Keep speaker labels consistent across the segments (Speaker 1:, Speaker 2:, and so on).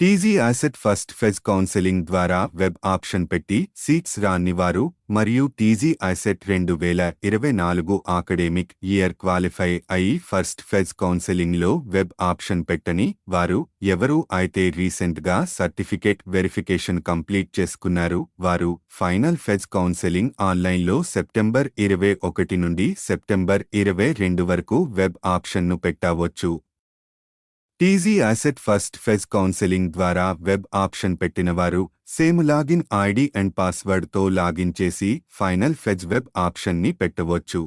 Speaker 1: TG అసెట్ first phase counselling ద్వారా web option పెట్టి సీట్స్ రానివారు మరియు TG asset 2024 academic year qualify అయి ఫస్ట్ ఫేజ్ కౌన్సెలింగ్లో వెబ్ ఆప్షన్ పెట్టని వారు ఎవరు అయితే రీసెంట్గా సర్టిఫికేట్ వెరిఫికేషన్ కంప్లీట్ చేసుకున్నారు వారు ఫైనల్ ఫేజ్ కౌన్సెలింగ్ ఆన్లైన్లో సెప్టెంబర్ 21 నుండి సెప్టెంబర్ 22 వరకు వెబ్ ఆప్షన్ను పెట్టవచ్చు. టీజీ అసెట్ ఫస్ట్ ఫేజ్ కౌన్సెలింగ్ ద్వారా వెబ్ ఆప్షన్ పెట్టినవారు సేమ్ లాగిన్ ఐడి అండ్ పాస్వర్డ్తో లాగిన్ చేసి ఫైనల్ ఫేజ్ వెబ్ ఆప్షన్ని పెట్టవచ్చు.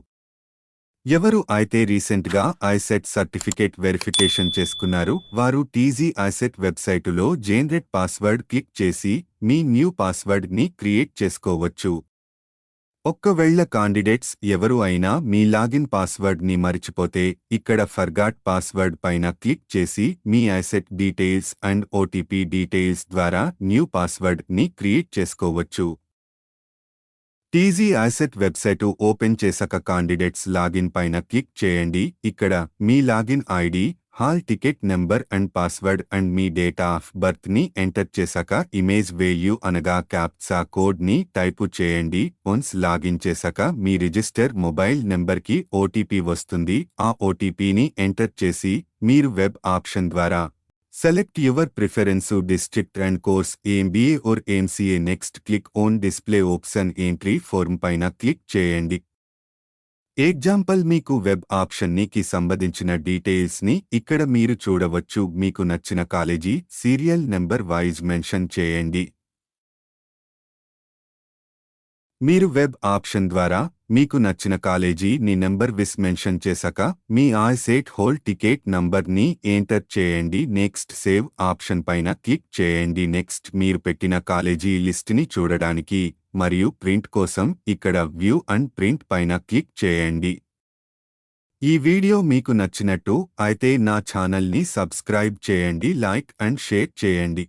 Speaker 1: ఎవరు అయితే రీసెంట్గా ఐసెట్ సర్టిఫికేట్ వెరిఫికేషన్ చేసుకున్నారు వారు టీజీ అసెట్ వెబ్సైటులో జనరేట్ పాస్వర్డ్ క్లిక్ చేసి మీ న్యూ పాస్వర్డ్ని క్రియేట్ చేసుకోవచ్చు. ఒక్కవేళ కాండిడేట్స్ ఎవరు అయినా మీ లాగిన్ పాస్వర్డ్ని మరిచిపోతే ఇక్కడ ఫర్గాట్ పాస్వర్డ్ పైన క్లిక్ చేసి మీ అసెట్ డీటెయిల్స్ అండ్ ఓటీపీ డీటెయిల్స్ ద్వారా న్యూ పాస్వర్డ్ని క్రియేట్ చేసుకోవచ్చు. టీజీ అసెట్ వెబ్సైటు ఓపెన్ చేశాక కాండిడేట్స్ లాగిన్ పైన క్లిక్ చేయండి. ఇక్కడ మీ login ID, hall ticket number and password and మీ డేట్ ఆఫ్ బర్త్ని ఎంటర్ చేశాక ఇమేజ్ వేల్యూ అనగా క్యాప్చా కోడ్ని టైపు చేయండి. వన్స్ లాగిన్ చేశాక మీ రిజిస్టర్ మొబైల్ నెంబర్కి ఓటీపీ వస్తుంది. ఆ ఓటీపీని ఎంటర్ చేసి మీరు వెబ్ ఆప్షన్ ద్వారా select your preference district and course MBA or MCA next click on display option entry form పైన క్లిక్ చేయండి. ఎగ్జాంపుల్ మీకు వెబ్ ఆప్షన్కి సంబంధించిన డీటెయిల్స్ని ఇక్కడ మీరు చూడవచ్చు. మీకు నచ్చిన college serial number wise mention చేయండి. మీరు వెబ్ ఆప్షన్ ద్వారా మీకు నచ్చిన కాలేజీని నెంబర్ మెన్షన్ చేశాక మీ ఐసెట్ హాల్ టికెట్ నంబర్ని ఎంటర్ చేయండి. నెక్స్ట్ సేవ్ ఆప్షన్ పైన క్లిక్ చేయండి. నెక్స్ట్ మీరు పెట్టిన కాలేజీ లిస్ట్ని చూడడానికి మరియు ప్రింట్ కోసం ఇక్కడ వ్యూ అండ్ ప్రింట్ పైన క్లిక్ చేయండి. ఈ వీడియో మీకు నచ్చినట్టు అయితే నా ఛానల్ని సబ్స్క్రైబ్ చేయండి, లైక్ అండ్ షేర్ చేయండి.